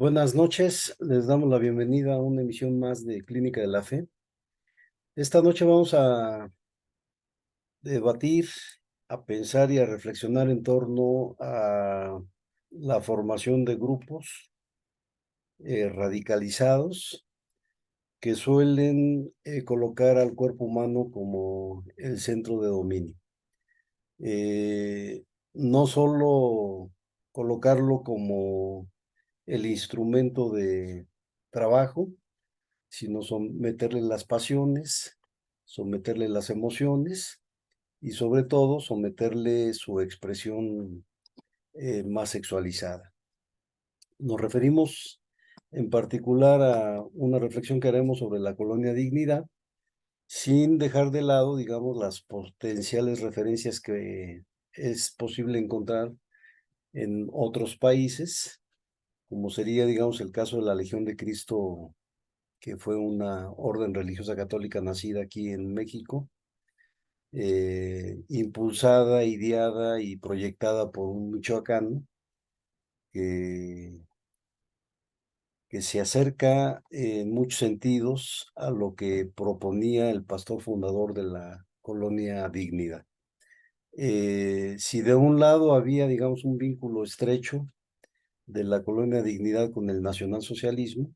Buenas noches, les damos la bienvenida a una emisión más de Clínica de la Fe. Esta noche vamos a debatir, a pensar y a reflexionar en torno a la formación de grupos radicalizados que suelen colocar al cuerpo humano como el centro de dominio. Eh, no solo colocarlo como el instrumento de trabajo, sino someterle las pasiones, someterle las emociones y sobre todo someterle su expresión más sexualizada. Nos referimos en particular a una reflexión que haremos sobre la colonia Dignidad, sin dejar de lado, digamos, las potenciales referencias que es posible encontrar en otros países, como sería, digamos, el caso de la Legión de Cristo, que fue una orden religiosa católica nacida aquí en México, impulsada, ideada y proyectada por un michoacano que, que se acerca en muchos sentidos a lo que proponía el pastor fundador de la colonia Dignidad. Si de un lado había, digamos, un vínculo estrecho de la colonia Dignidad con el nacionalsocialismo,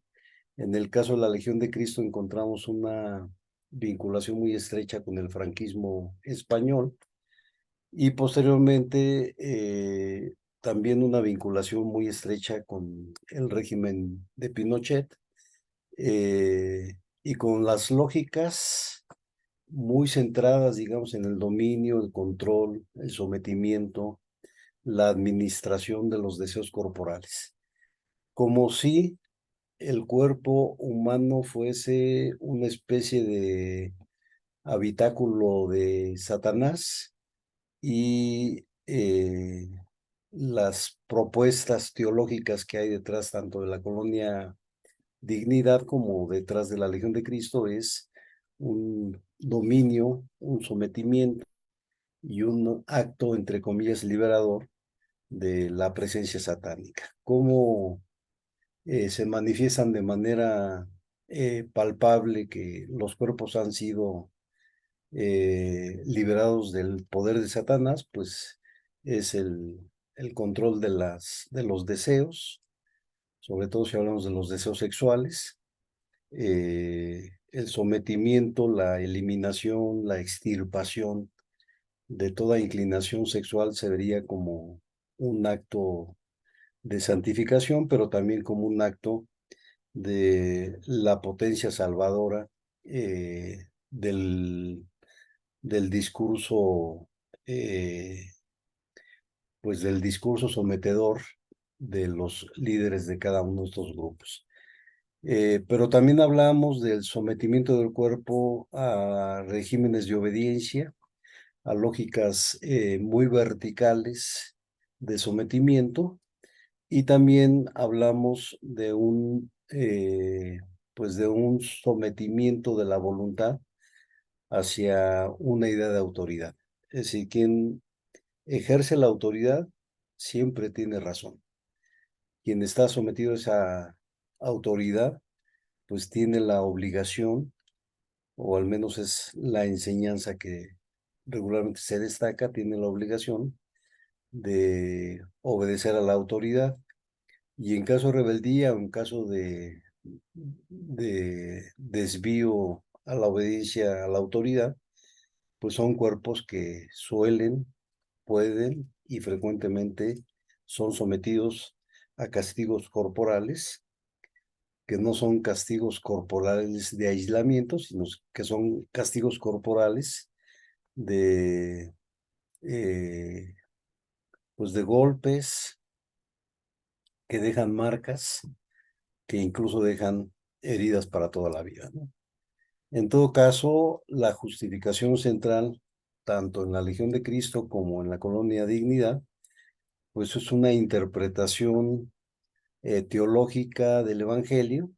en el caso de la Legión de Cristo encontramos una vinculación muy estrecha con el franquismo español y posteriormente también una vinculación muy estrecha con el régimen de Pinochet y con las lógicas muy centradas, digamos, en el dominio, el control, el sometimiento, la administración de los deseos corporales, como si el cuerpo humano fuese una especie de habitáculo de Satanás y las propuestas teológicas que hay detrás tanto de la colonia Dignidad como detrás de la Legión de Cristo es un dominio, un sometimiento y un acto, entre comillas, liberador de la presencia satánica. ¿Cómo se manifiestan de manera palpable que los cuerpos han sido liberados del poder de Satanás? Pues es el control de los deseos, sobre todo si hablamos de los deseos sexuales, el sometimiento, la eliminación, la extirpación de toda inclinación sexual se vería como un acto de santificación, pero también como un acto de la potencia salvadora del discurso, eh, pues del discurso sometedor de los líderes de cada uno de estos grupos. Pero también hablamos del sometimiento del cuerpo a regímenes de obediencia, a lógicas muy verticales de sometimiento, y también hablamos de pues de un sometimiento de la voluntad hacia una idea de autoridad. Es decir, quien ejerce la autoridad siempre tiene razón. Quien está sometido a esa autoridad, pues tiene la obligación, o al menos es la enseñanza que regularmente se destaca, tiene la obligación de obedecer a la autoridad. Y en caso de rebeldía o en caso de desvío a la obediencia a la autoridad, pues son cuerpos que suelen, pueden y frecuentemente son sometidos a castigos corporales, que no son castigos corporales de aislamiento, sino que son castigos corporales de, eh, pues de golpes que dejan marcas, que incluso dejan heridas para toda la vida, ¿no? En todo caso, la justificación central, tanto en la Legión de Cristo como en la Colonia Dignidad, pues es una interpretación teológica del Evangelio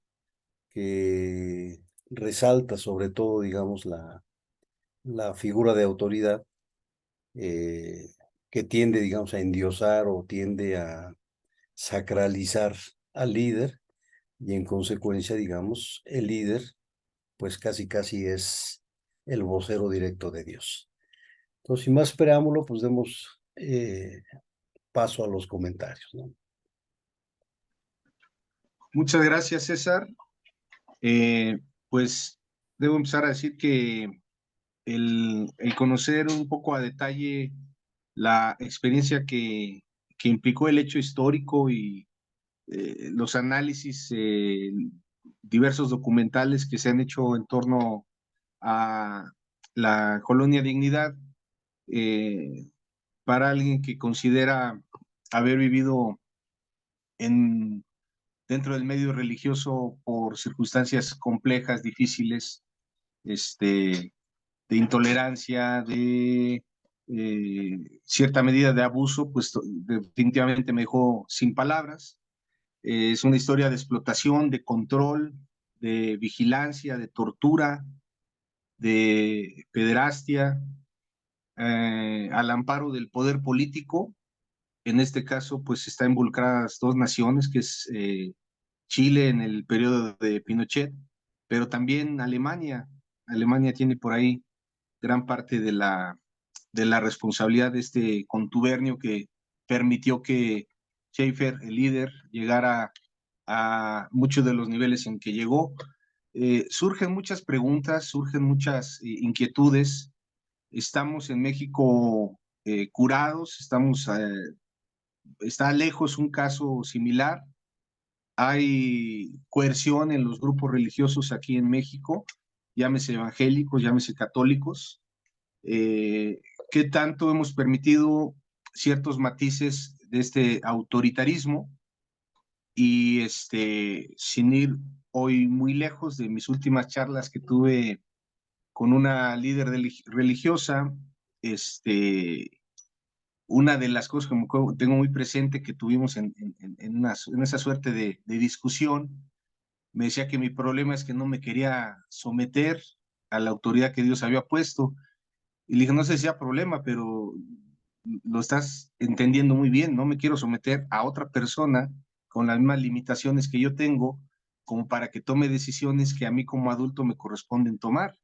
que resalta sobre todo, digamos, la figura de autoridad eh, que tiende, digamos, a endiosar o tiende a sacralizar al líder y en consecuencia, digamos, el líder pues casi es el vocero directo de Dios. Entonces, sin más preámbulo, pues demos paso a los comentarios, ¿no? Muchas gracias, César. Pues debo empezar a decir que el conocer un poco a detalle la experiencia que implicó el hecho histórico y los análisis, diversos documentales que se han hecho en torno a la colonia Dignidad, eh, para alguien que considera haber vivido en, dentro del medio religioso por circunstancias complejas, difíciles, este, de intolerancia, de cierta medida de abuso, pues definitivamente me dejó sin palabras. Es una historia de explotación, de control, de vigilancia, de tortura, de pederastia, al amparo del poder político. En este caso, pues está involucradas dos naciones, que es Chile en el periodo de Pinochet, pero también Alemania. Alemania tiene por ahí gran parte de la responsabilidad de este contubernio que permitió que Schaefer, el líder, llegara a muchos de los niveles en que llegó. Surgen muchas preguntas, surgen muchas inquietudes. Estamos en México curados, está lejos un caso similar. Hay coerción en los grupos religiosos aquí en México, llámese evangélicos, llámese católicos. Eh, ¿Qué tanto hemos permitido ciertos matices de este autoritarismo? Y sin ir hoy muy lejos de mis últimas charlas que tuve con una líder religiosa, una de las cosas que tengo muy presente que tuvimos en esa suerte de discusión, me decía que mi problema es que no me quería someter a la autoridad que Dios había puesto. Y le dije, no sé si sea problema, pero lo estás entendiendo muy bien. No me quiero someter a otra persona con las mismas limitaciones que yo tengo, como para que tome decisiones que a mí como adulto me corresponden tomar.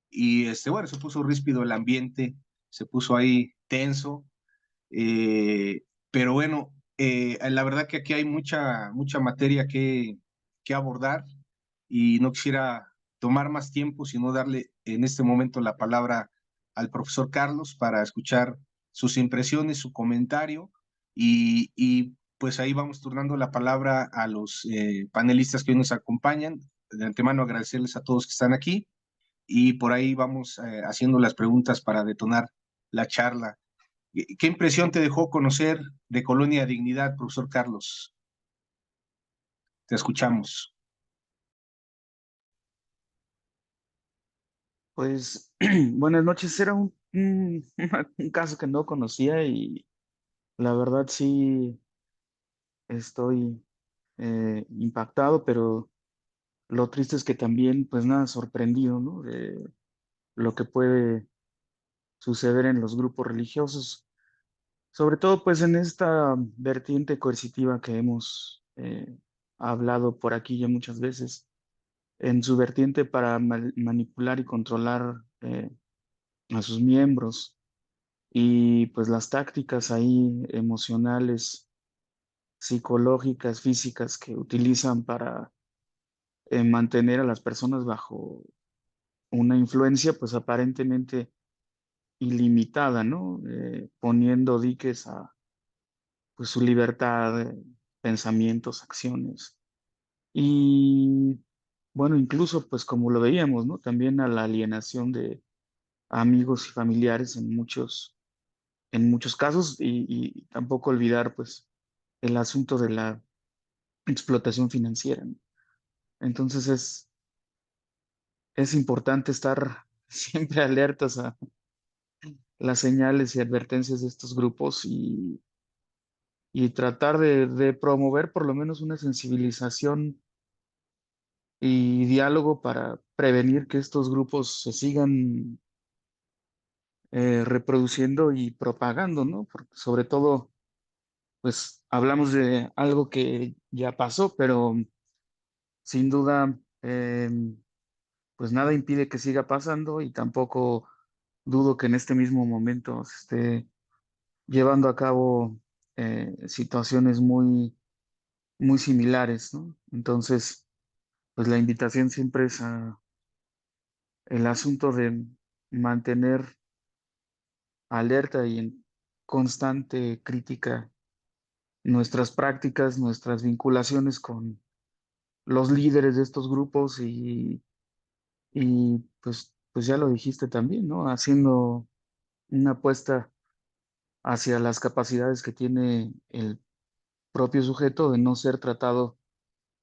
Y bueno, se puso ríspido el ambiente, se puso ahí tenso, pero bueno, la verdad que aquí hay mucha materia que abordar y no quisiera tomar más tiempo, sino darle en este momento la palabra al profesor Carlos para escuchar sus impresiones, su comentario y pues ahí vamos turnando la palabra a los panelistas que hoy nos acompañan. De antemano agradecerles a todos que están aquí y por ahí vamos haciendo las preguntas para detonar la charla. ¿Qué impresión te dejó conocer de Colonia Dignidad, profesor Carlos? Te escuchamos. Pues buenas noches, era un caso que no conocía y la verdad sí estoy impactado, pero lo triste es que también pues nada sorprendido, ¿no? De lo que puede suceder en los grupos religiosos, sobre todo pues en esta vertiente coercitiva que hemos hablado por aquí ya muchas veces, en su vertiente para manipular y controlar a sus miembros. Y pues las tácticas ahí emocionales, psicológicas, físicas que utilizan para mantener a las personas bajo una influencia pues aparentemente ilimitada, ¿no? Poniendo diques a pues su libertad, pensamientos, acciones. Y bueno, incluso pues como lo veíamos, ¿no? También a la alienación de amigos y familiares en muchos casos y tampoco olvidar pues el asunto de la explotación financiera, ¿no? Entonces es importante estar siempre alertas a las señales y advertencias de estos grupos y tratar de promover por lo menos una sensibilización y diálogo para prevenir que estos grupos se sigan reproduciendo y propagando, ¿no? Porque sobre todo pues hablamos de algo que ya pasó, pero sin duda, pues nada impide que siga pasando y tampoco dudo que en este mismo momento se esté llevando a cabo situaciones muy similares, ¿no? Entonces, pues la invitación siempre es a el asunto de mantener alerta y en constante crítica nuestras prácticas, nuestras vinculaciones con los líderes de estos grupos y pues ya lo dijiste también, ¿no? Haciendo una apuesta hacia las capacidades que tiene el propio sujeto de no ser tratado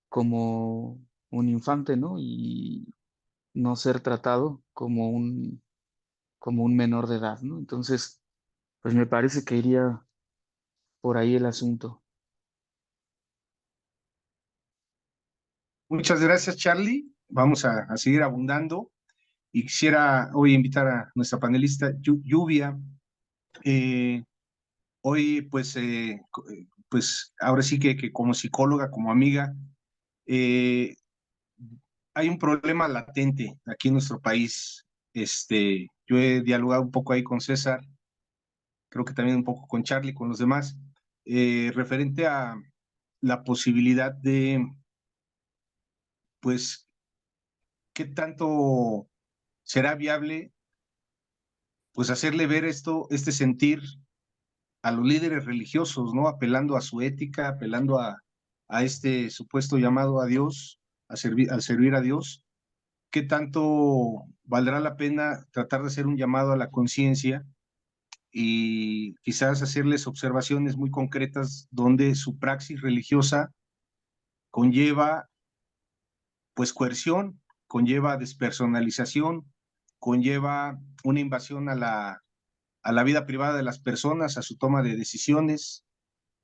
como un infante, ¿no? Y no ser tratado como un menor de edad, ¿no? Entonces, pues me parece que iría por ahí el asunto. Muchas gracias, Charlie. Vamos a seguir abundando. Y quisiera hoy invitar a nuestra panelista Lluvia. Eh, Hoy, pues ahora sí que como psicóloga, como amiga, eh, hay un problema latente aquí en nuestro país. Yo he dialogado un poco ahí con César, creo que también un poco con Charlie, con los demás, referente a la posibilidad de, pues, qué tanto será viable, pues, hacerle ver este sentir a los líderes religiosos, ¿no? Apelando a su ética, apelando a este supuesto llamado a Dios, al servir a Dios. ¿Qué tanto valdrá la pena tratar de hacer un llamado a la conciencia y quizás hacerles observaciones muy concretas donde su praxis religiosa conlleva, pues, coerción, conlleva despersonalización, conlleva una invasión a la vida privada de las personas, a su toma de decisiones,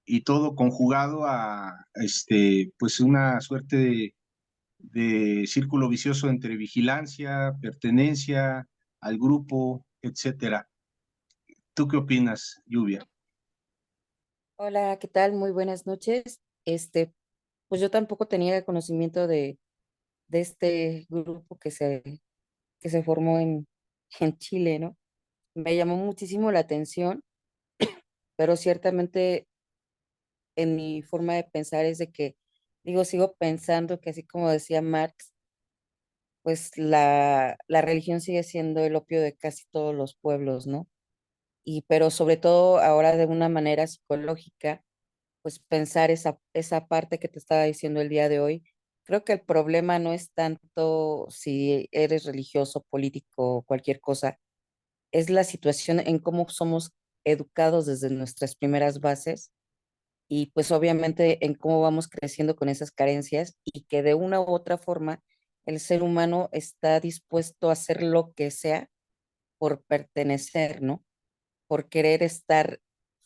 y todo conjugado a pues una suerte de círculo vicioso entre vigilancia, pertenencia al grupo, etcétera? ¿Tú qué opinas, Lluvia? Hola, ¿qué tal? Muy buenas noches. Pues yo tampoco tenía conocimiento de este grupo que se formó en Chile, ¿no? Me llamó muchísimo la atención, pero ciertamente en mi forma de pensar es de que, digo, sigo pensando que así como decía Marx, pues la religión sigue siendo el opio de casi todos los pueblos, ¿no? Y pero sobre todo ahora de una manera psicológica pues pensar esa parte que te estaba diciendo el día de hoy. Creo que el problema no es tanto si eres religioso, político o cualquier cosa, es la situación en cómo somos educados desde nuestras primeras bases y pues obviamente en cómo vamos creciendo con esas carencias y que de una u otra forma el ser humano está dispuesto a hacer lo que sea por pertenecer, ¿no? Por querer estar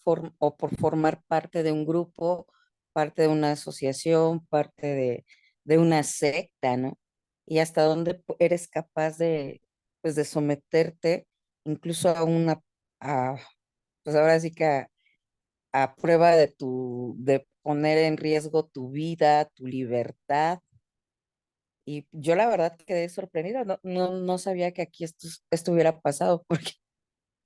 o por formar parte de un grupo, parte de una asociación, parte de una secta, ¿no? Y hasta dónde eres capaz de, pues, de someterte incluso a a, pues ahora sí que a prueba de poner en riesgo tu vida, tu libertad. Y yo la verdad quedé sorprendida, no sabía que aquí esto hubiera pasado, porque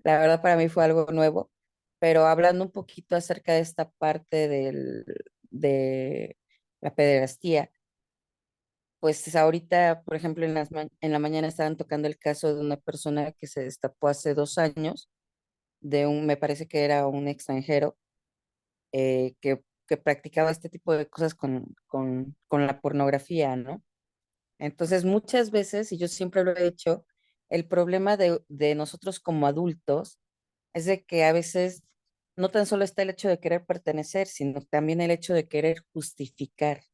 la verdad para mí fue algo nuevo, pero hablando un poquito acerca de esta parte de la pederastía, pues ahorita, por ejemplo, en la mañana estaban tocando el caso de una persona que se destapó hace 2 años, me parece que era un extranjero, que practicaba este tipo de cosas con la pornografía, ¿no? Entonces, muchas veces, y yo siempre lo he hecho, el problema de nosotros como adultos es de que a veces no tan solo está el hecho de querer pertenecer, sino también el hecho de querer justificar,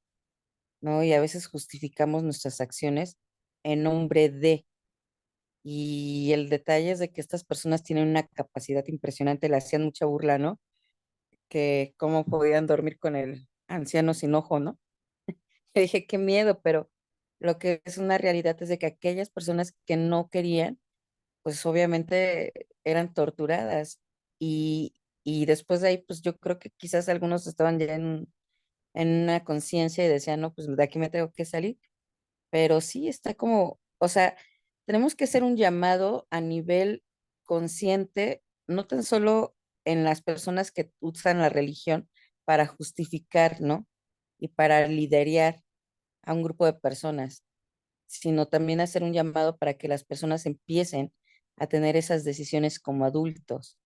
¿no? Y a veces justificamos nuestras acciones en nombre de. Y el detalle es de que estas personas tienen una capacidad impresionante, le hacían mucha burla, ¿no? Que cómo podían dormir con el anciano sin ojo, ¿no? Le dije, qué miedo, pero lo que es una realidad es de que aquellas personas que no querían, pues obviamente eran torturadas. Y y después de ahí, pues yo creo que quizás algunos estaban ya en una conciencia y decían, no, pues de aquí me tengo que salir, pero sí está como, o sea, tenemos que hacer un llamado a nivel consciente, no tan solo en las personas que usan la religión para justificar, ¿no? Y para liderar a un grupo de personas, sino también hacer un llamado para que las personas empiecen a tener esas decisiones como adultos.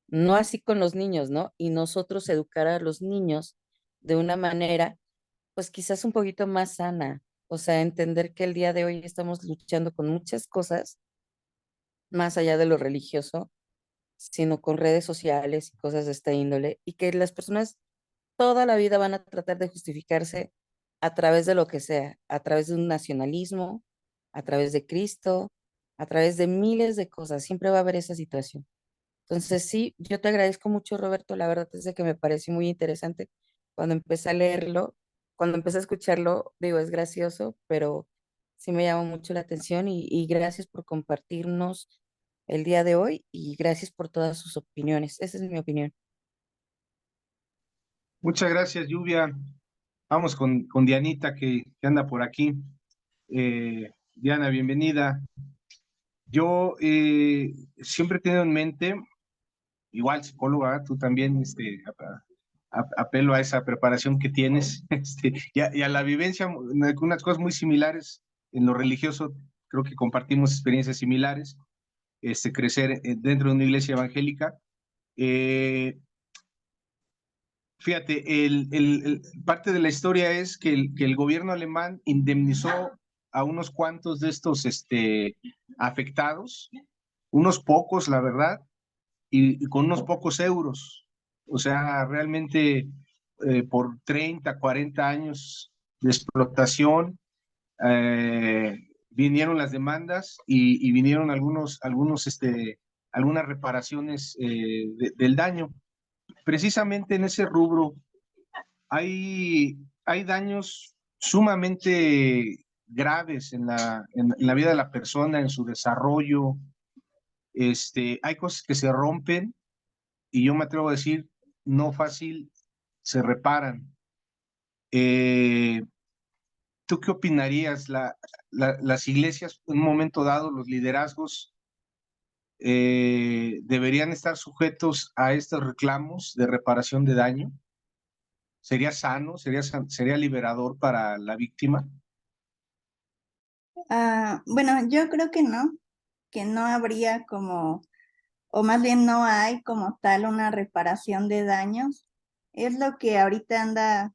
No así con los niños, ¿no? Y nosotros educar a los niños de una manera, pues quizás un poquito más sana. O sea, entender que el día de hoy estamos luchando con muchas cosas más allá de lo religioso, sino con redes sociales y cosas de esta índole, y que las personas toda la vida van a tratar de justificarse a través de lo que sea, a través de un nacionalismo, a través de Cristo, a través de miles de cosas. Siempre va a haber esa situación. Entonces, sí, yo te agradezco mucho, Roberto. La verdad es de que me pareció muy interesante cuando empecé a leerlo, cuando empecé a escucharlo, digo, es gracioso, pero sí me llamó mucho la atención y gracias por compartirnos el día de hoy y gracias por todas sus opiniones. Esa es mi opinión. Muchas gracias, Lluvia. Vamos con Dianita, que anda por aquí. Diana, bienvenida. Yo siempre he tenido en mente, igual psicóloga, tú también, apelo a esa preparación que tienes, y a la vivencia, unas cosas muy similares en lo religioso, creo que compartimos experiencias similares, crecer dentro de una iglesia evangélica. Fíjate, parte de la historia es que el gobierno alemán indemnizó a unos cuantos de estos afectados, unos pocos, la verdad, y con unos pocos euros. O sea, realmente por 30, 40 años de explotación, vinieron las demandas y vinieron algunas reparaciones del daño. Precisamente en ese rubro hay daños sumamente graves en la vida de la persona, en su desarrollo. Hay cosas que se rompen y yo me atrevo a decir, no fácil, se reparan. Eh, ¿Tú qué opinarías? Las iglesias, en un momento dado, los liderazgos, deberían estar sujetos a estos reclamos de reparación de daño. ¿Sería sano? ¿Sería liberador para la víctima? Bueno, yo creo que no habría como, o más bien no hay como tal una reparación de daños. Es lo que ahorita anda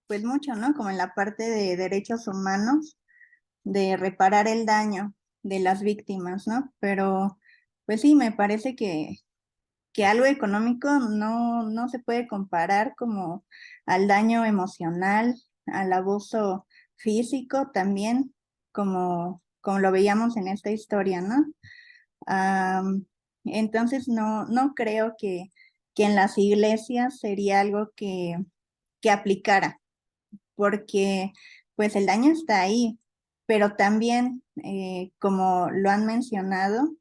pues mucho, ¿no? Como en la parte de derechos humanos, de reparar el daño de las víctimas, ¿no? Pero pues sí, me parece que algo económico no se puede comparar como al daño emocional, al abuso físico también, como lo veíamos en esta historia, ¿no? Entonces no creo que en las iglesias sería algo que aplicara, porque pues el daño está ahí, pero también, como lo han mencionado,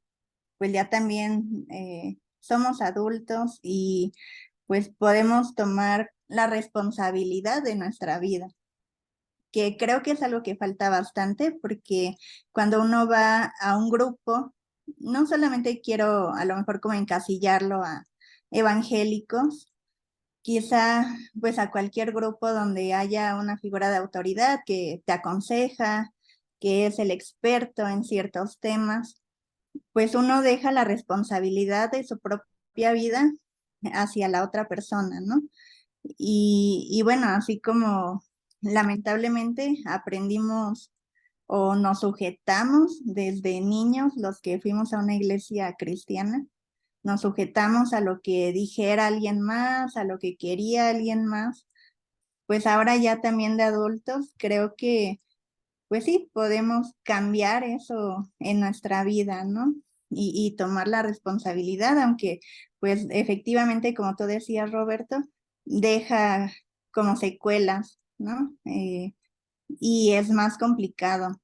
pues ya también somos adultos y pues podemos tomar la responsabilidad de nuestra vida, que creo que es algo que falta bastante porque cuando uno va a un grupo, no solamente quiero a lo mejor como encasillarlo a evangélicos, quizá pues a cualquier grupo donde haya una figura de autoridad que te aconseja, que es el experto en ciertos temas, pues uno deja la responsabilidad de su propia vida hacia la otra persona, ¿no? Y bueno, así como lamentablemente aprendimos o nos sujetamos desde niños, los que fuimos a una iglesia cristiana, nos sujetamos a lo que dijera alguien más, a lo que quería alguien más, pues ahora ya también de adultos, creo que pues sí, podemos cambiar eso en nuestra vida, ¿no? Y tomar la responsabilidad, aunque pues efectivamente, como tú decías, Roberto, deja como secuelas, ¿no? Y es más complicado.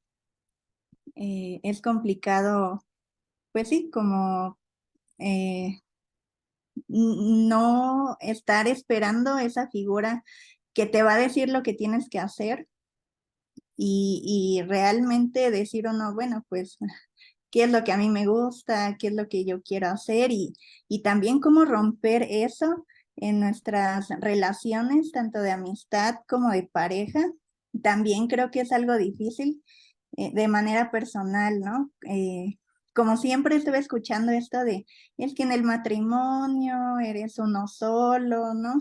Es complicado, pues sí, como eh, no estar esperando esa figura que te va a decir lo que tienes que hacer y realmente decir o no, bueno, pues qué es lo que a mí me gusta, qué es lo que yo quiero hacer y también cómo romper eso en nuestras relaciones, tanto de amistad como de pareja. También creo que es algo difícil de manera personal, ¿no? Como siempre estuve escuchando esto de, es que en el matrimonio eres uno solo, ¿no?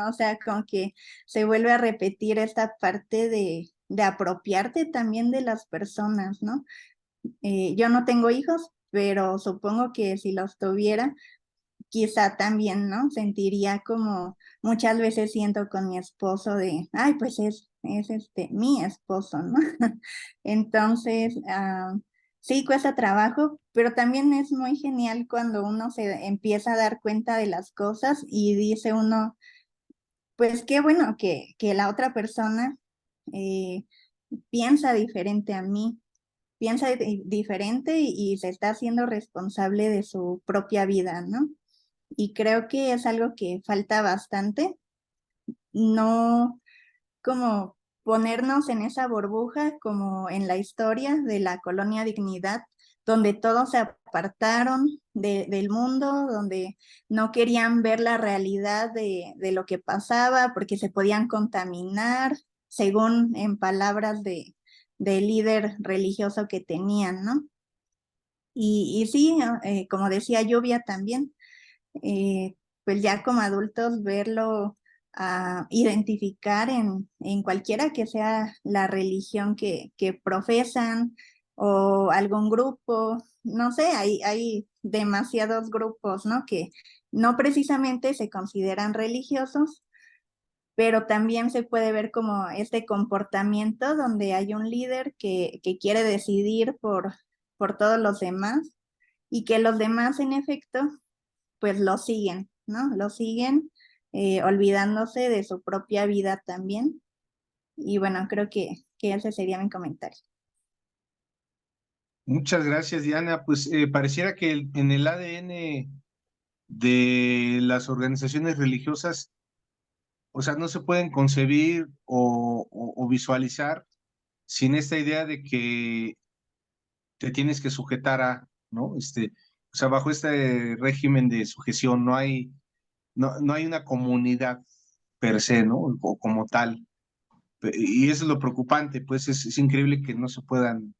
O sea, como que se vuelve a repetir esta parte de apropiarte también de las personas, ¿no? Yo no tengo hijos, pero supongo que si los tuviera, quizá también, ¿no? Sentiría como muchas veces siento con mi esposo de, ay, pues es mi esposo, ¿no? Entonces, sí cuesta trabajo, pero también es muy genial cuando uno se empieza a dar cuenta de las cosas y dice uno, pues qué bueno que la otra persona eh, piensa diferente a mí, piensa diferente y se está haciendo responsable de su propia vida, ¿no? Y creo que es algo que falta bastante, no como ponernos en esa burbuja como en la historia de la colonia Dignidad, donde todos se apartaron del mundo, donde no querían ver la realidad de lo que pasaba porque se podían contaminar, según en palabras del líder religioso que tenían, ¿no? Y sí, como decía Lluvia también, pues ya como adultos verlo, identificar en cualquiera que sea la religión que profesan o algún grupo, no sé, hay demasiados grupos, ¿no? Que no precisamente se consideran religiosos, pero también se puede ver como este comportamiento donde hay un líder que quiere decidir por todos los demás y que los demás en efecto pues lo siguen, ¿no? Lo siguen olvidándose de su propia vida también. Y bueno, creo que ese sería mi comentario. Muchas gracias, Diana. Pues pareciera que en el ADN de las organizaciones religiosas, o sea, no se pueden concebir o visualizar sin esta idea de que te tienes que sujetar a, ¿no? O sea, bajo este régimen de sujeción no hay una comunidad per se, ¿no? O como tal. Y eso es lo preocupante, pues es increíble que no se puedan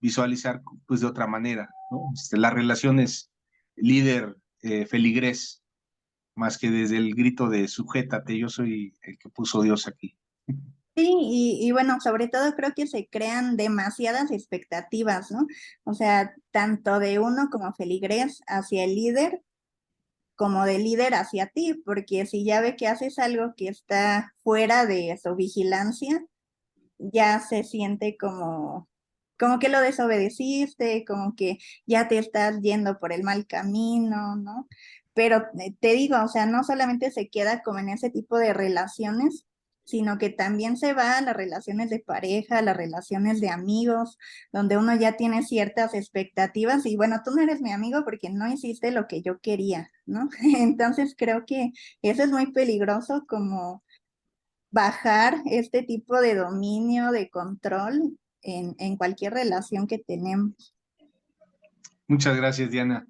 visualizar pues de otra manera, ¿no? Las relaciones líder-feligrés, más que desde el grito de sujétate, yo soy el que puso Dios aquí. Sí, y bueno, sobre todo creo que se crean demasiadas expectativas, ¿no? O sea, tanto de uno como feligrés hacia el líder, como del líder hacia ti, porque si ya ve que haces algo que está fuera de su vigilancia, ya se siente como que lo desobedeciste, como que ya te estás yendo por el mal camino, ¿no? Pero te digo, o sea, no solamente se queda como en ese tipo de relaciones, sino que también se va a las relaciones de pareja, a las relaciones de amigos, donde uno ya tiene ciertas expectativas y bueno, tú no eres mi amigo porque no hiciste lo que yo quería, ¿no? Entonces creo que eso es muy peligroso como bajar este tipo de dominio, de control en cualquier relación que tenemos. Muchas gracias, Diana.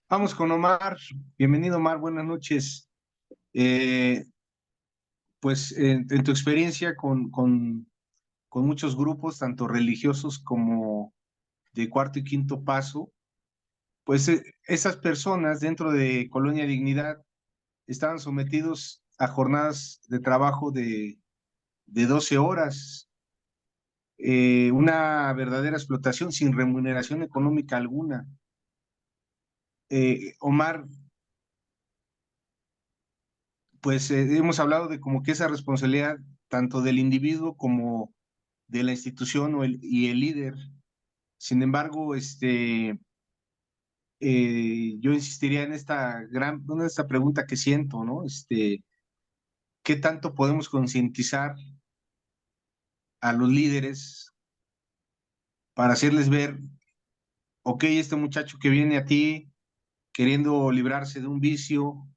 Vamos con Omar. Bienvenido, Omar. Buenas noches. Eh, pues en tu experiencia con muchos grupos, tanto religiosos como de cuarto y quinto paso, pues esas personas dentro de Colonia Dignidad estaban sometidos a jornadas de trabajo de 12 horas, una verdadera explotación sin remuneración económica alguna. Omar, pues hemos hablado de como que esa responsabilidad tanto del individuo como de la institución y el líder. Sin embargo, yo insistiría en en esta pregunta que siento, ¿no? ¿Qué tanto podemos concientizar a los líderes para hacerles ver, ok, este muchacho que viene a ti queriendo librarse de un vicio,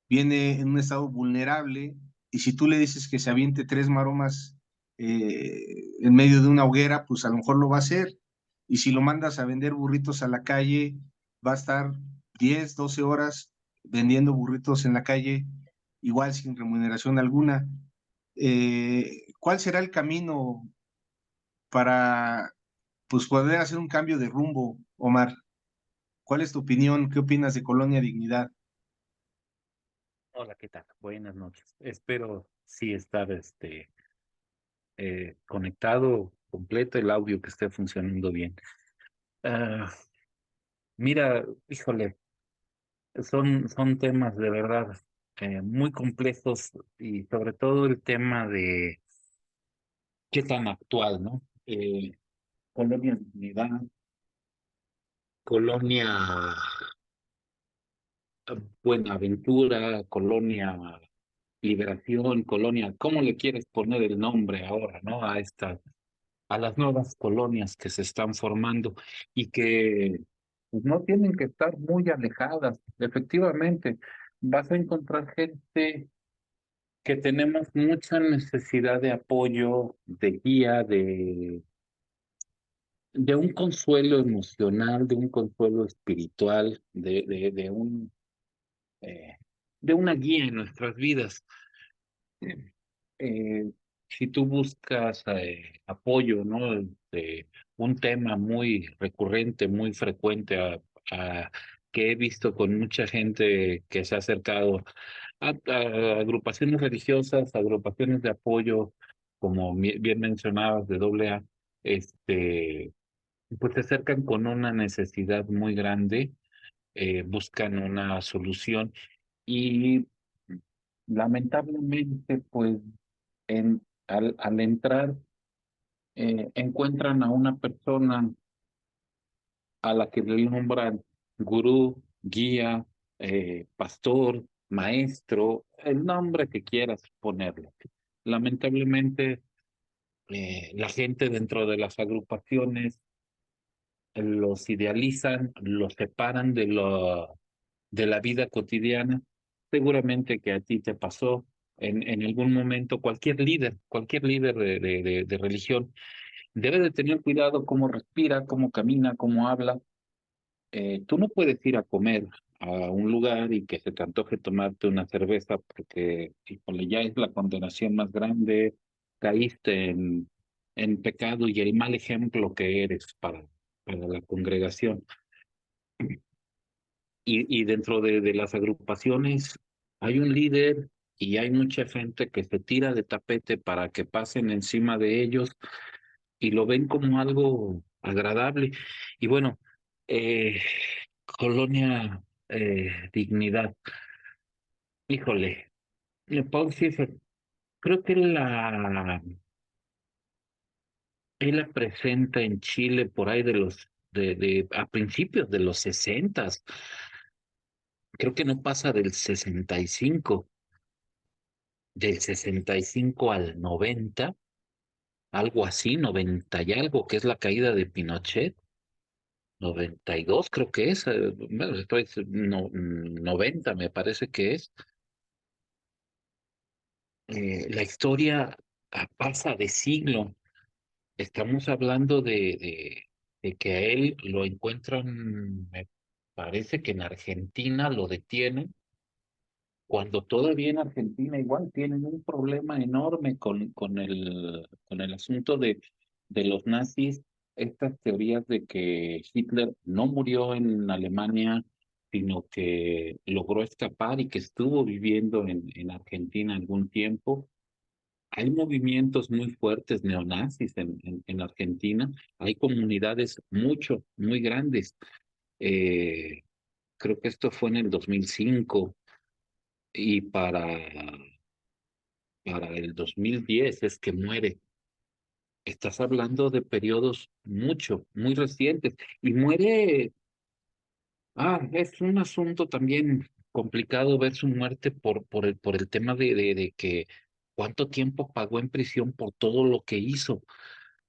viene en un estado vulnerable, y si tú le dices que se aviente 3 maromas en medio de una hoguera, pues a lo mejor lo va a hacer. Y si lo mandas a vender burritos a la calle, va a estar 10, 12 horas vendiendo burritos en la calle, igual sin remuneración alguna. ¿Cuál será el camino para pues poder hacer un cambio de rumbo, Omar? ¿Cuál es tu opinión? ¿Qué opinas de Colonia Dignidad? Hola, ¿qué tal? Buenas noches. Espero sí estar conectado completo, el audio que esté funcionando bien. Ah, mira, híjole, son temas de verdad muy complejos y sobre todo el tema de qué tan actual, ¿no? Colonia Dignidad, Colonia Buenaventura, Colonia Liberación, Colonia, ¿cómo le quieres poner el nombre ahora, ¿no? A las nuevas colonias que se están formando y que pues, no tienen que estar muy alejadas. Efectivamente, vas a encontrar gente que tenemos mucha necesidad de apoyo, de guía, de un consuelo emocional, de un consuelo espiritual, eh, de una guía en nuestras vidas. eh, si tú buscas apoyo, ¿no? Un tema muy recurrente, muy frecuente que he visto con mucha gente que se ha acercado a agrupaciones religiosas, agrupaciones de apoyo, como bien mencionabas, de AA, este, pues se acercan con una necesidad muy grande, buscan una solución y lamentablemente, pues al entrar, encuentran a una persona a la que le nombran gurú, guía, pastor, maestro, el nombre que quieras ponerle. Lamentablemente, la gente dentro de las agrupaciones los idealizan, los separan de la vida cotidiana. Seguramente que a ti te pasó en algún momento, cualquier líder de religión debe de tener cuidado cómo respira, cómo camina, cómo habla. Tú no puedes ir a comer a un lugar y que se te antoje tomarte una cerveza porque, híjole, ya es la condenación más grande, caíste en pecado y el mal ejemplo que eres para la congregación. Y dentro de las agrupaciones hay un líder y hay mucha gente que se tira de tapete para que pasen encima de ellos y lo ven como algo agradable. Y bueno, eh, Colonia Dignidad, híjole, Paul Schiffer, creo que él la presenta en Chile por ahí a principios de los sesentas, creo que no pasa del 65, del 65 al 90, algo así, 90 y algo, que es la caída de Pinochet. 92 creo que es, bueno, 90 me parece que es. La historia pasa de siglo. Estamos hablando de que a él lo encuentran, me parece que en Argentina lo detienen, cuando todavía en Argentina igual tienen un problema enorme con el asunto de los nazis, estas teorías de que Hitler no murió en Alemania, sino que logró escapar y que estuvo viviendo en Argentina algún tiempo. Hay movimientos muy fuertes neonazis en Argentina, hay comunidades muy grandes. Eh, Creo que esto fue en el 2005 y para el 2010 es que muere. Estás hablando de periodos muy recientes. Y muere, es un asunto también complicado ver su muerte por el tema de que cuánto tiempo pagó en prisión por todo lo que hizo,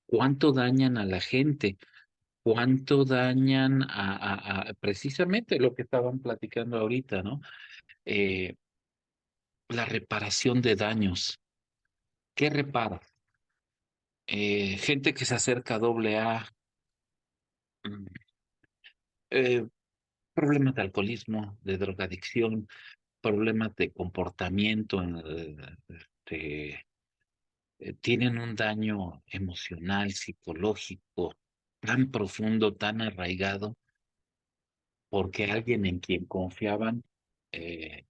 cuánto dañan a la gente, cuánto dañan a precisamente lo que estaban platicando ahorita, ¿no? la reparación de daños. ¿Qué repara? Gente que se acerca a AA, mm, eh, problemas de alcoholismo, de drogadicción, problemas de comportamiento, este, tienen un daño emocional, psicológico tan profundo, tan arraigado, porque alguien en quien confiaban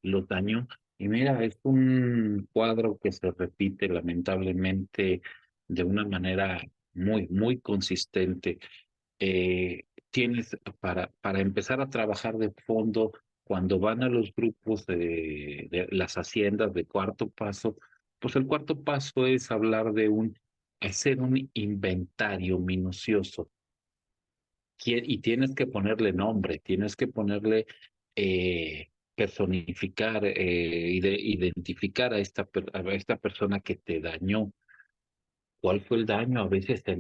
los dañó. Y mira, es un cuadro que se repite lamentablemente de una manera muy, muy consistente. Tienes para empezar a trabajar de fondo, cuando van a los grupos de las haciendas de cuarto paso, pues el cuarto paso es hablar de hacer un inventario minucioso. Y tienes que ponerle nombre, tienes que ponerle, personificar, identificar a esta persona que te dañó. ¿Cuál fue el daño? A veces es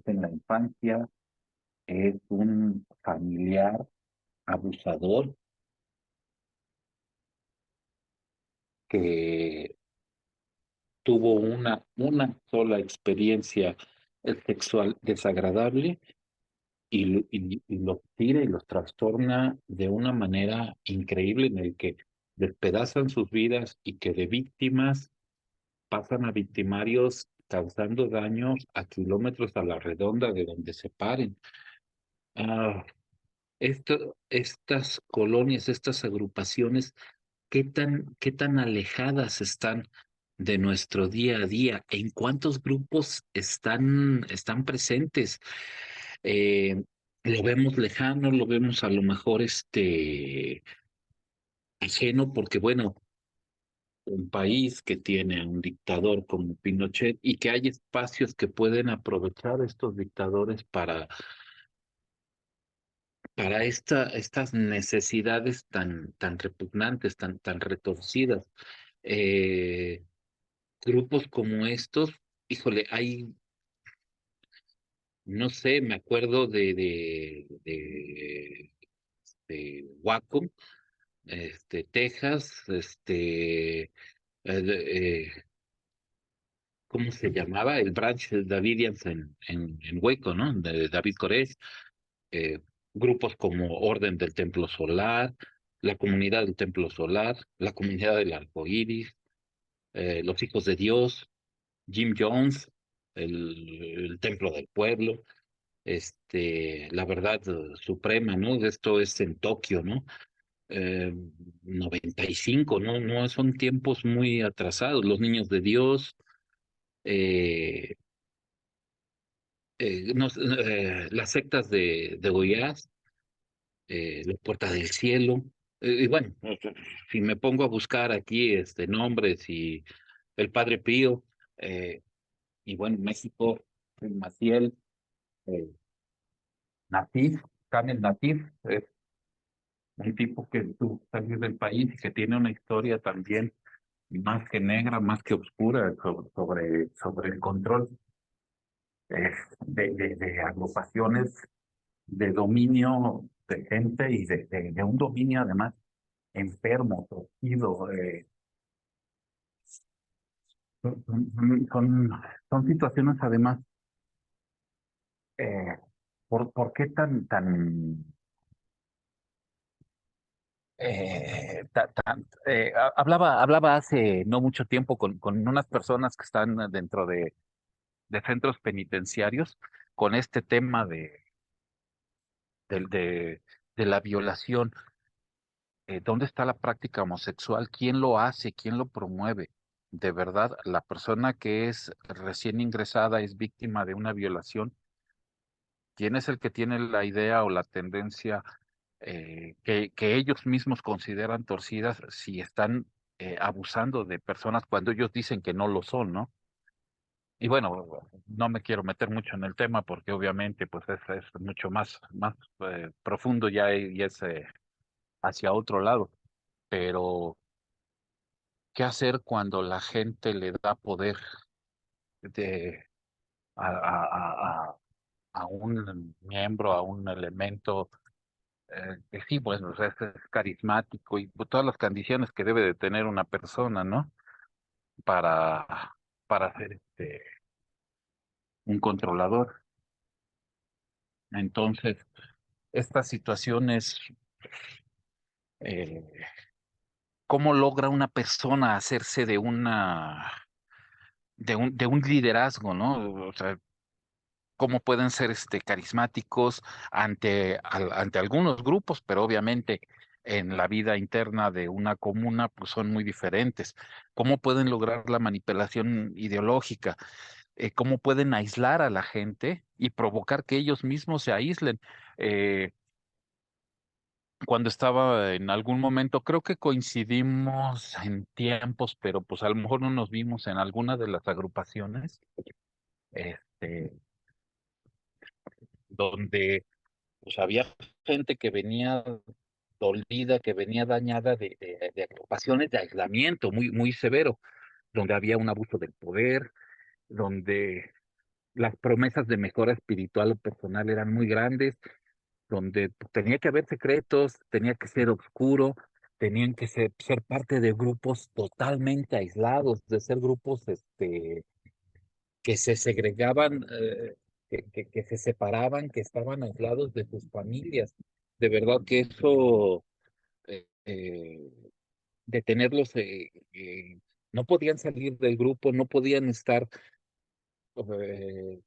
en la infancia, es un familiar abusador que tuvo una sola experiencia sexual desagradable y los tira y los trastorna de una manera increíble, en el que despedazan sus vidas y que de víctimas pasan a victimarios, causando daños a kilómetros a la redonda de donde se paren. Ah, estas colonias, estas agrupaciones, qué tan alejadas están de nuestro día a día? ¿En cuántos grupos están presentes? Eh, lo vemos lejano, lo vemos a lo mejor ajeno, porque bueno, un país que tiene a un dictador como Pinochet, y que hay espacios que pueden aprovechar estos dictadores para estas necesidades tan repugnantes, tan retorcidas. Eh, Grupos como estos, híjole, no sé, me acuerdo de Waco, Texas, ¿cómo se llamaba? El Branch Davidians en Waco, ¿no? De David Koresh. eh, Grupos como Orden del Templo Solar, la Comunidad del Templo Solar, la Comunidad del Arco Iris, los Hijos de Dios, Jim Jones, el Templo del Pueblo, la verdad suprema, ¿no? Esto es en Tokio, ¿no? eh, 95, ¿no? No son tiempos muy atrasados. Los Niños de Dios, eh, las sectas de Goiás, la Puerta del Cielo. Y bueno, si me pongo a buscar aquí nombres y el Padre Pío, eh, y bueno, México, el Maciel, eh, Natif, Kamel Natif, un tipo que tuvo que salir del país y que tiene una historia también más que negra, más que oscura, sobre el control de agrupaciones, de dominio de gente y de un dominio además enfermo, torcido. Son, son, son son situaciones además, eh, ¿por qué hablaba hace no mucho tiempo con unas personas que están dentro de centros penitenciarios, con este tema del- de, de la violación? ¿Dónde está la práctica homosexual? ¿Quién lo hace? ¿Quién lo promueve? De verdad, la persona que es recién ingresada es víctima de una violación. ¿Quién es el que tiene la idea o la tendencia, que ellos mismos consideran torcidas, si están abusando de personas cuando ellos dicen que no lo son, ¿no? Y bueno, no me quiero meter mucho en el tema, porque obviamente pues es mucho más profundo ya, y es hacia otro lado. Pero ¿qué hacer cuando la gente le da poder de, a un miembro, a un elemento que sí, pues, o sea, es carismático y pues, todas las condiciones que debe de tener una persona, ¿no? Para, para ser un controlador. Entonces, esta situación es, eh, ¿cómo logra una persona hacerse de un liderazgo, ¿no? O sea, cómo pueden ser carismáticos ante algunos grupos, pero obviamente en la vida interna de una comuna pues son muy diferentes. ¿Cómo pueden lograr la manipulación ideológica? ¿Cómo pueden aislar a la gente y provocar que ellos mismos se aíslen? Eh, Cuando estaba en algún momento, creo que coincidimos en tiempos, pero pues a lo mejor no nos vimos en alguna de las agrupaciones, este, donde pues había gente que venía dolida, que venía dañada de agrupaciones de aislamiento muy, muy severo, donde había un abuso del poder, donde las promesas de mejora espiritual o personal eran muy grandes, donde pues, tenía que haber secretos, tenía que ser oscuro, tenían que ser parte de grupos totalmente aislados, de ser grupos que se segregaban, que se separaban, que estaban aislados de sus familias. De verdad que eso, eh, eh, de tenerlos, no podían salir del grupo, no podían estar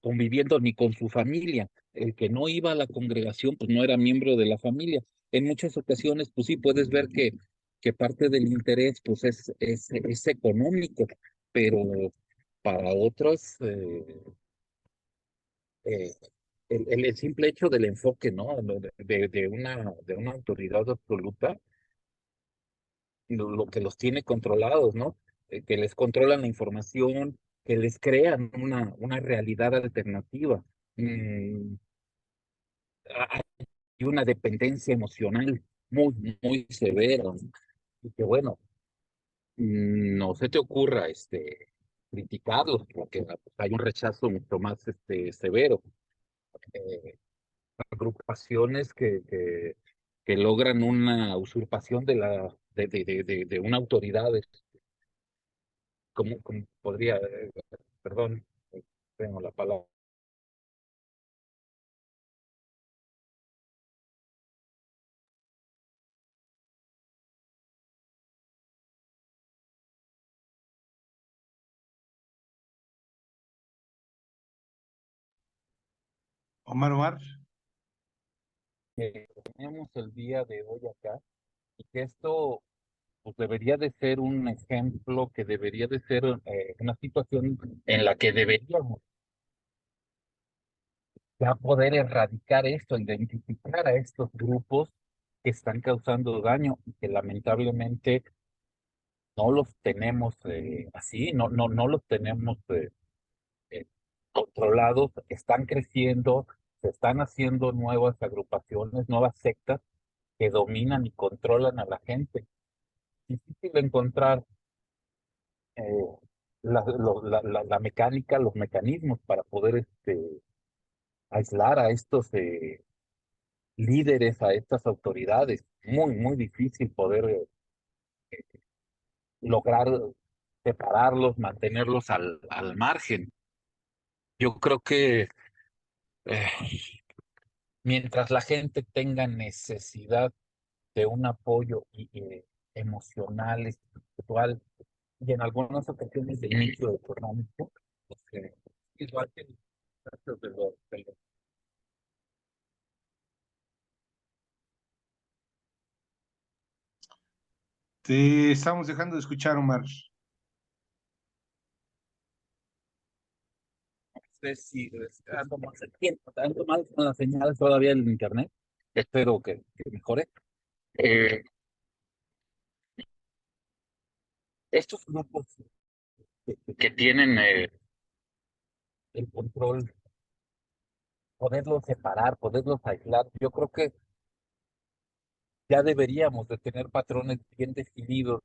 conviviendo ni con su familia. El que no iba a la congregación, pues no era miembro de la familia. En muchas ocasiones, pues sí, puedes ver que parte del interés, pues es económico, pero para otros, eh, el simple hecho del enfoque, ¿no? De una autoridad absoluta, lo que los tiene controlados, ¿no? Que les controlan la información, que les crean una realidad alternativa. Mm, Hay una dependencia emocional muy, muy severa, ¿no? Y que bueno, no se te ocurra criticarlos, porque hay un rechazo mucho más severo. Eh, Agrupaciones que logran una usurpación de una autoridad, como podría, perdón, tengo la palabra. Omar, Que tenemos el día de hoy acá, y que esto pues, debería de ser un ejemplo, que debería de ser una situación en la que deberíamos ya poder erradicar esto, identificar a estos grupos que están causando daño y que lamentablemente no los tenemos así, no los tenemos eh, controlados, están creciendo, se están haciendo nuevas agrupaciones, nuevas sectas que dominan y controlan a la gente. Difícil encontrar eh, la mecánica, los mecanismos para poder aislar a estos líderes, a estas autoridades. Muy, muy difícil poder lograr separarlos, mantenerlos al margen. Yo creo que eh, mientras la gente tenga necesidad de un apoyo emocional, espiritual y en algunas ocasiones de inicio económico, pues, igual que los casos de los. te estamos dejando de escuchar, Omar. No sé si ando mal con las señales todavía en internet. Espero que mejore. Eh, Estos grupos que tienen el control, poderlos separar, poderlos aislar, yo creo que ya deberíamos de tener patrones bien definidos,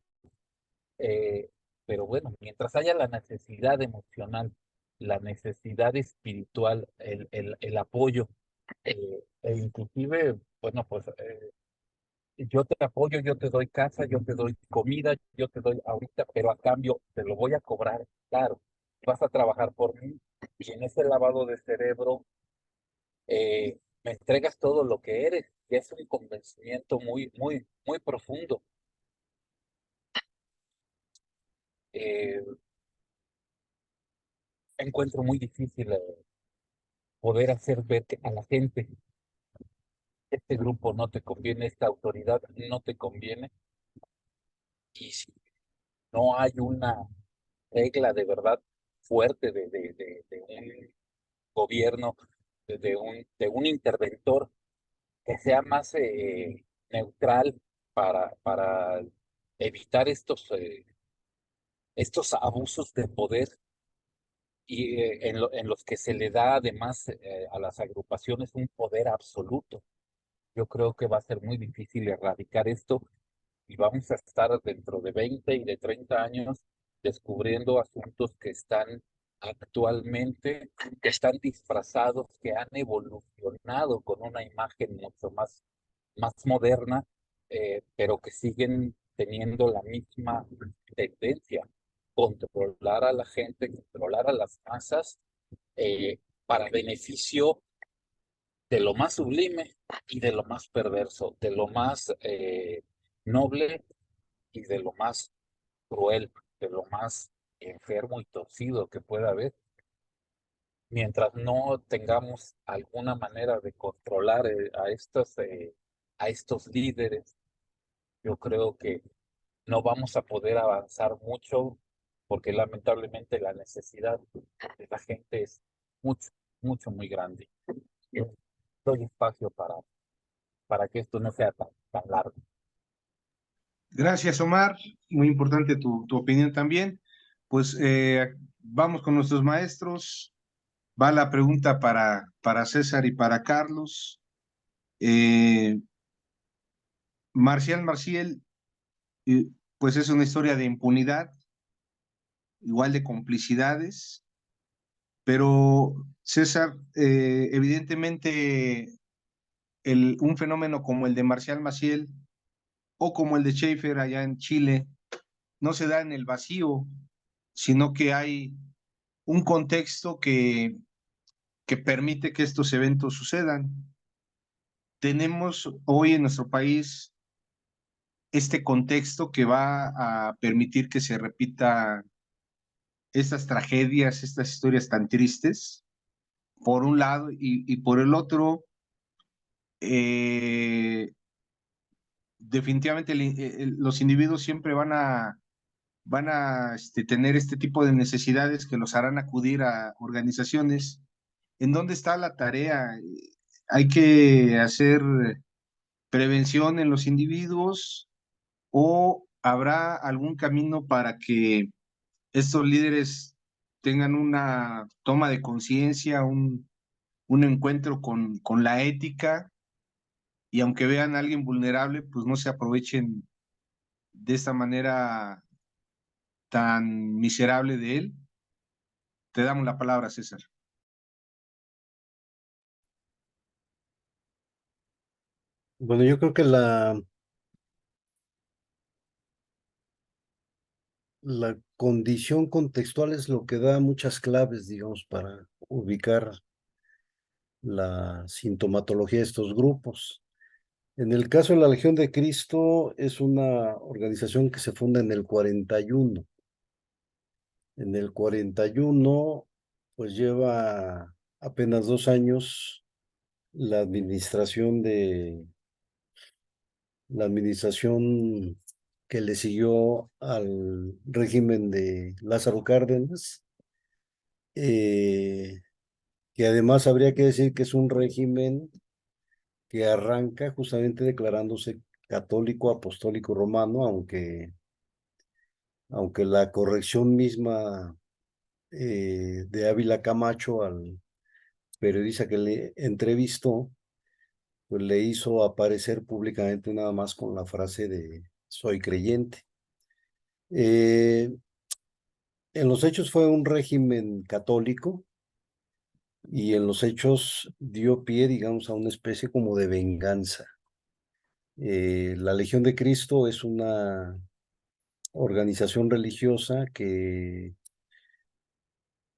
eh, pero bueno, mientras haya la necesidad emocional, la necesidad espiritual, el apoyo E inclusive, bueno, pues yo te apoyo, yo te doy casa, yo te doy comida, yo te doy ahorita, pero a cambio te lo voy a cobrar claro. Vas a trabajar por mí y en ese lavado de cerebro me entregas todo lo que eres. Y es un convencimiento muy, muy, muy profundo. Eh, Encuentro muy difícil poder hacer ver a la gente, este grupo no te conviene, esta autoridad no te conviene. Y si no hay una regla de verdad fuerte de un gobierno, de un interventor que sea más neutral para evitar estos abusos de poder y en los que se le da además a las agrupaciones un poder absoluto. Yo creo que va a ser muy difícil erradicar esto y vamos a estar dentro de 20 y de 30 años descubriendo asuntos que están actualmente, que están disfrazados, que han evolucionado con una imagen mucho más moderna, pero que siguen teniendo la misma tendencia, controlar a la gente, controlar a las masas para beneficio de lo más sublime y de lo más perverso, de lo más noble y de lo más cruel, de lo más enfermo y torcido que pueda haber. Mientras no tengamos alguna manera de controlar a estos líderes, yo creo que no vamos a poder avanzar mucho porque lamentablemente la necesidad de la gente es mucho, mucho, muy grande. Doy espacio para que esto no sea tan largo. Gracias, Omar. Muy importante tu opinión también. Pues vamos con nuestros maestros. Va la pregunta para César y para Carlos. Eh, Marcial, pues es una historia de impunidad, igual de complicidades, pero César, evidentemente un fenómeno como el de Marcial Maciel o como el de Schaefer allá en Chile no se da en el vacío, sino que hay un contexto que permite que estos eventos sucedan. Tenemos hoy en nuestro país este contexto que va a permitir que se repita estas tragedias, estas historias tan tristes, por un lado, y por el otro, eh, definitivamente los individuos siempre van a tener este tipo de necesidades que los harán acudir a organizaciones. ¿En dónde está la tarea? ¿Hay que hacer prevención en los individuos o habrá algún camino para que estos líderes tengan una toma de conciencia, un encuentro con la ética y aunque vean a alguien vulnerable, pues no se aprovechen de esta manera tan miserable de él? Te damos la palabra, César. Bueno, yo creo que la condición contextual es lo que da muchas claves, digamos, para ubicar la sintomatología de estos grupos. En el caso de la Legión de Cristo, es una organización que se funda en el 41. En el 41, pues lleva apenas 2 años la administración que le siguió al régimen de Lázaro Cárdenas, eh, que además habría que decir que es un régimen que arranca justamente declarándose católico, apostólico romano, aunque la corrección misma de Ávila Camacho al periodista que le entrevistó, pues le hizo aparecer públicamente nada más con la frase de soy creyente. En los hechos fue un régimen católico, y en los hechos dio pie, digamos, a una especie como de venganza. La Legión de Cristo es una organización religiosa que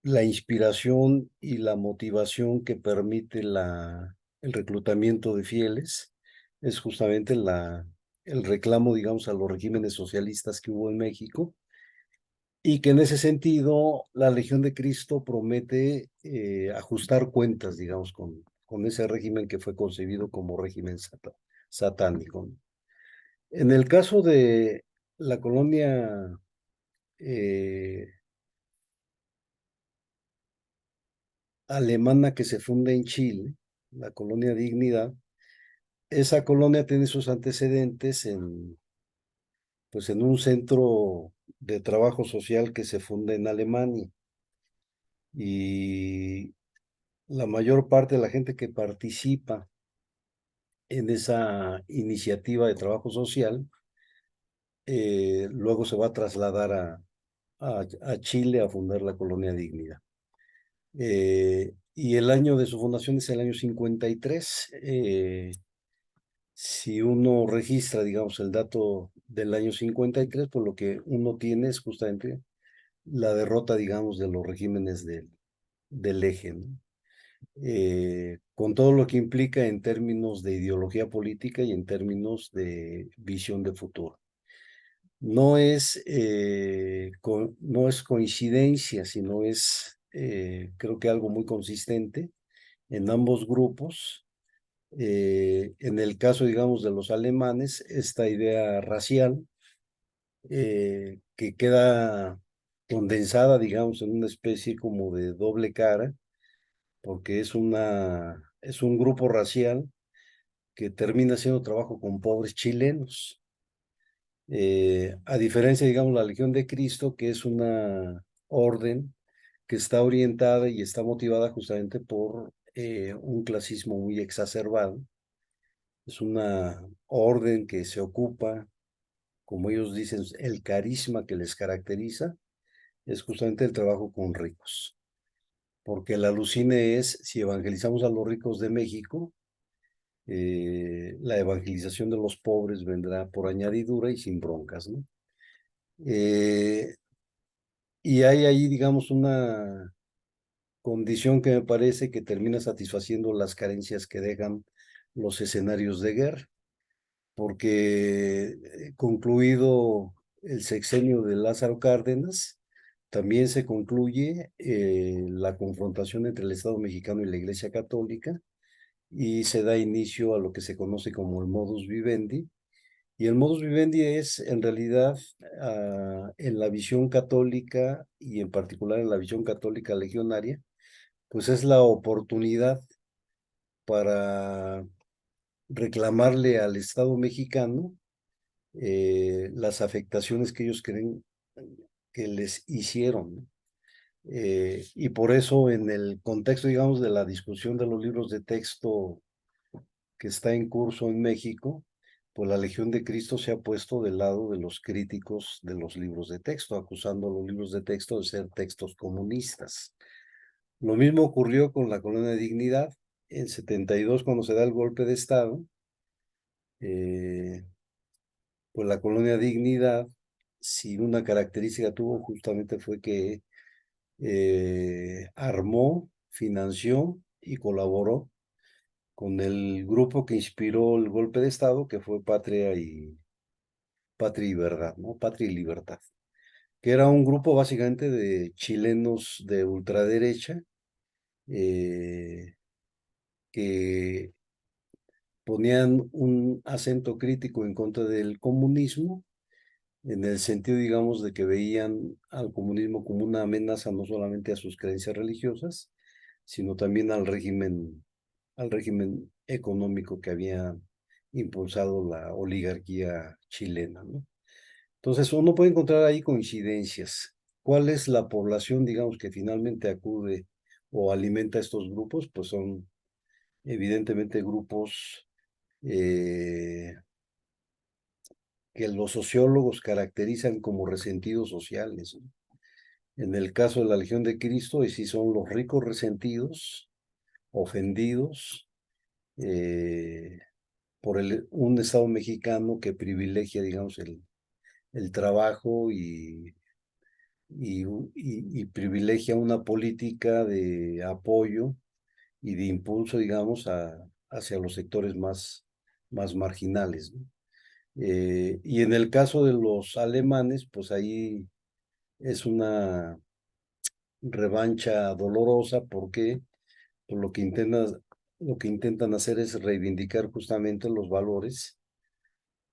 la inspiración y la motivación que permite el reclutamiento de fieles es justamente el reclamo, digamos, a los regímenes socialistas que hubo en México, y que en ese sentido la Legión de Cristo promete ajustar cuentas, digamos, con ese régimen que fue concebido como régimen satánico, ¿no? En el caso de la colonia eh, alemana que se funda en Chile, la colonia Dignidad, esa colonia tiene sus antecedentes pues en un centro de trabajo social que se funda en Alemania. Y la mayor parte de la gente que participa en esa iniciativa de trabajo social, luego se va a trasladar a Chile a fundar la colonia Dignidad. Y el año de su fundación es el año 53. Si uno registra, digamos, el dato del año 53, pues lo que uno tiene es justamente la derrota, digamos, de los regímenes del eje, ¿no? Con todo lo que implica en términos de ideología política y en términos de visión de futuro. No es, no es coincidencia, sino es, creo que algo muy consistente en ambos grupos. En el caso, digamos, de los alemanes, esta idea racial que queda condensada, digamos, en una especie como de doble cara, porque es un grupo racial que termina haciendo trabajo con pobres chilenos. A diferencia, digamos, la Legión de Cristo, que es una orden que está orientada y está motivada justamente por un clasismo muy exacerbado. Es una orden que se ocupa, como ellos dicen, el carisma que les caracteriza es justamente el trabajo con ricos. Porque el alucine es, si evangelizamos a los ricos de México, la evangelización de los pobres vendrá por añadidura y sin broncas, ¿no? Y hay ahí, digamos, una condición que me parece que termina satisfaciendo las carencias que dejan los escenarios de guerra, porque concluido el sexenio de Lázaro Cárdenas, también se concluye la confrontación entre el Estado mexicano y la Iglesia Católica, y se da inicio a lo que se conoce como el modus vivendi. Y el modus vivendi es, en realidad, en la visión católica y en particular en la visión católica legionaria, pues es la oportunidad para reclamarle al Estado mexicano las afectaciones que ellos creen que les hicieron, ¿no? Y por eso en el contexto, digamos, de la discusión de los libros de texto que está en curso en México, pues la Legión de Cristo se ha puesto del lado de los críticos de los libros de texto, acusando a los libros de texto de ser textos comunistas. Lo mismo ocurrió con la Colonia de Dignidad. En 72, cuando se da el golpe de Estado, pues la Colonia Dignidad, si una característica tuvo, justamente fue que armó, financió y colaboró con el grupo que inspiró el golpe de Estado, que fue Patria y Verdad, ¿no? Patria y Libertad, que era un grupo básicamente de chilenos de ultraderecha, que ponían un acento crítico en contra del comunismo, en el sentido, digamos, de que veían al comunismo como una amenaza no solamente a sus creencias religiosas, sino también al régimen económico que había impulsado la oligarquía chilena, ¿no? Entonces, uno puede encontrar ahí coincidencias. ¿Cuál es la población, digamos, que finalmente acude o alimenta estos grupos? Pues son evidentemente grupos que los sociólogos caracterizan como resentidos sociales, ¿no? En el caso de la Legión de Cristo, y sí son los ricos resentidos ofendidos por un Estado mexicano que privilegia, digamos, el trabajo y privilegia una política de apoyo y de impulso, digamos, hacia los sectores más marginales, ¿no? Y en el caso de los alemanes, pues ahí es una revancha dolorosa porque pues, lo que intentan hacer es reivindicar justamente los valores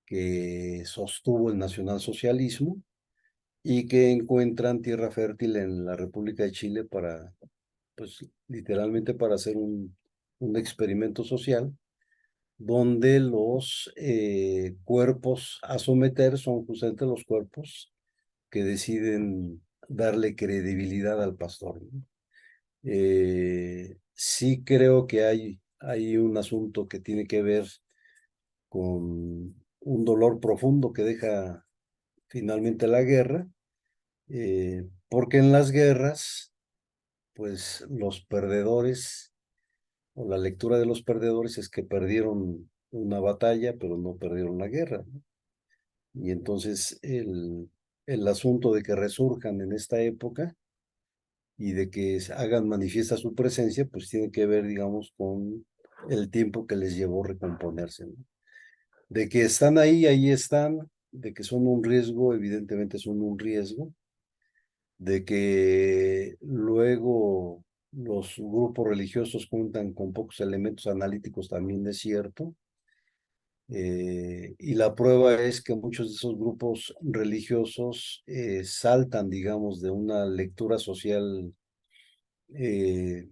que sostuvo el nacionalsocialismo y que encuentran tierra fértil en la República de Chile para, pues literalmente para hacer un experimento social donde los cuerpos a someter son justamente los cuerpos que deciden darle credibilidad al pastor, ¿no? Sí creo que hay un asunto que tiene que ver con un dolor profundo que deja finalmente la guerra, porque en las guerras, pues los perdedores, o la lectura de los perdedores es que perdieron una batalla, pero no perdieron la guerra, ¿no? Y entonces el asunto de que resurjan en esta época y de que hagan manifiesta su presencia, pues tiene que ver, digamos, con el tiempo que les llevó recomponerse, ¿no? De que están ahí, ahí están, de que son un riesgo, evidentemente son un riesgo, de que luego los grupos religiosos cuentan con pocos elementos analíticos también es cierto. Y la prueba es que muchos de esos grupos religiosos saltan, digamos, de una lectura social eh,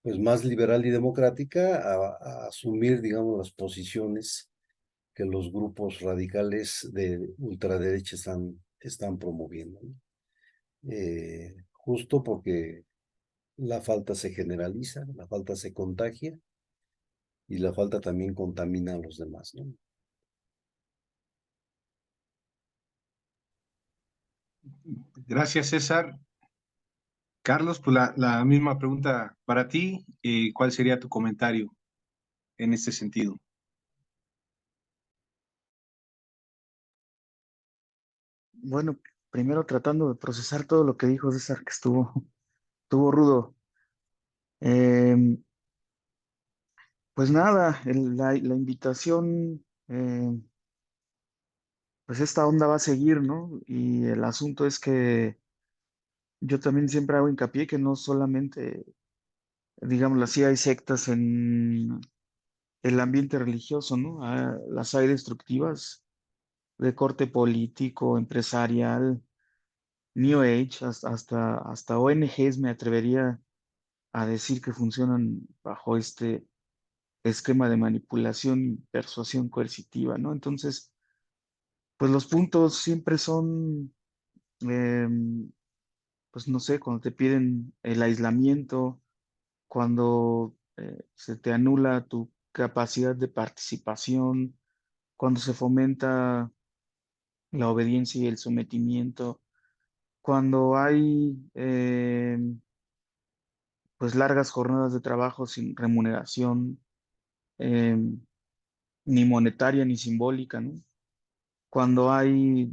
pues más liberal y democrática a asumir, digamos, las posiciones que los grupos radicales de ultraderecha están promoviendo, ¿no? Justo porque la falta se generaliza, la falta se contagia y la falta también contamina a los demás, ¿no? Gracias, César. Carlos, pues la misma pregunta para ti. ¿Cuál sería tu comentario en este sentido? Bueno, primero tratando de procesar todo lo que dijo César, que estuvo rudo. Em, pues nada, la invitación, pues esta onda va a seguir, ¿no? Y el asunto es que yo también siempre hago hincapié que no solamente, digámoslo así, hay sectas en el ambiente religioso, ¿no? Las hay destructivas de corte político, empresarial, New Age, hasta ONGs me atrevería a decir que funcionan bajo este esquema de manipulación y persuasión coercitiva, ¿no? Entonces, pues los puntos siempre son, em, pues no sé, cuando te piden el aislamiento, cuando se te anula tu capacidad de participación, cuando se fomenta la obediencia y el sometimiento, cuando hay pues largas jornadas de trabajo sin remuneración, ni monetaria ni simbólica, ¿no? Cuando hay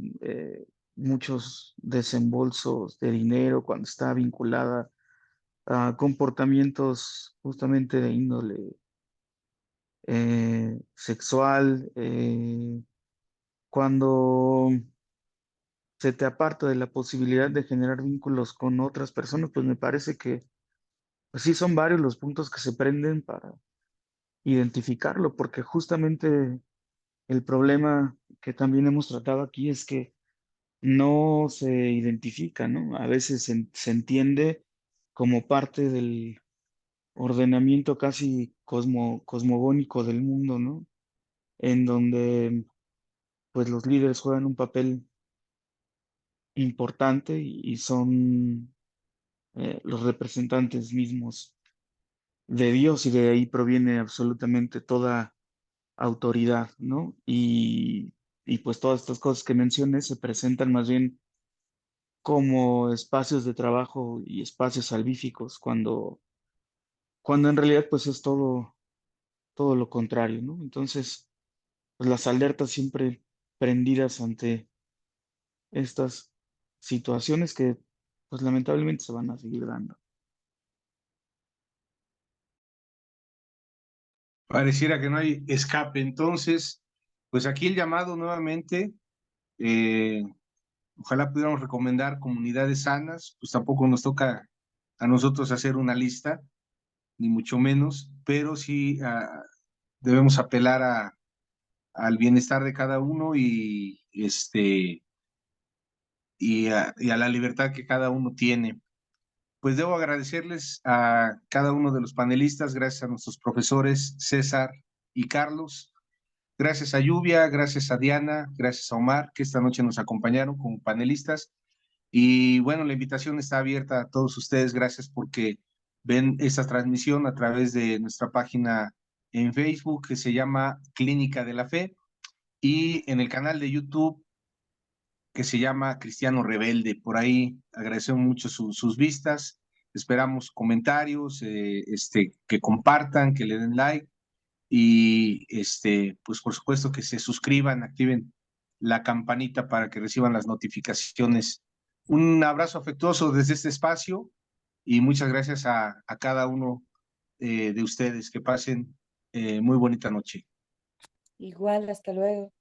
muchos desembolsos de dinero, cuando está vinculada a comportamientos justamente de índole sexual, cuando se te aparta de la posibilidad de generar vínculos con otras personas, pues me parece que pues sí son varios los puntos que se prenden para identificarlo, porque justamente el problema que también hemos tratado aquí es que no se identifica, ¿no? A veces se entiende como parte del ordenamiento casi cosmogónico del mundo, ¿no? En donde pues los líderes juegan un papel importante y son los representantes mismos de Dios y de ahí proviene absolutamente toda autoridad, ¿no? Y pues todas estas cosas que mencioné se presentan más bien como espacios de trabajo y espacios salvíficos, cuando cuando en realidad pues es todo lo contrario, ¿no? Entonces, pues las alertas siempre prendidas ante estas situaciones que pues lamentablemente se van a seguir dando. Pareciera que no hay escape. Entonces, pues aquí el llamado nuevamente, ojalá pudiéramos recomendar comunidades sanas, pues tampoco nos toca a nosotros hacer una lista, ni mucho menos, pero sí debemos apelar al bienestar de cada uno y a la libertad que cada uno tiene. Pues debo agradecerles a cada uno de los panelistas, gracias a nuestros profesores César y Carlos, gracias a Lluvia, gracias a Diana, gracias a Omar, que esta noche nos acompañaron como panelistas. Y bueno, la invitación está abierta a todos ustedes, gracias porque ven esta transmisión a través de nuestra página en Facebook que se llama Clínica de la Fe y en el canal de YouTube que se llama Cristiano Rebelde. Por ahí agradecemos mucho sus vistas, esperamos comentarios, que compartan, que le den like y pues por supuesto que se suscriban, activen la campanita para que reciban las notificaciones. Un abrazo afectuoso desde este espacio y muchas gracias a cada uno de ustedes. Que pasen muy bonita noche. Igual, hasta luego.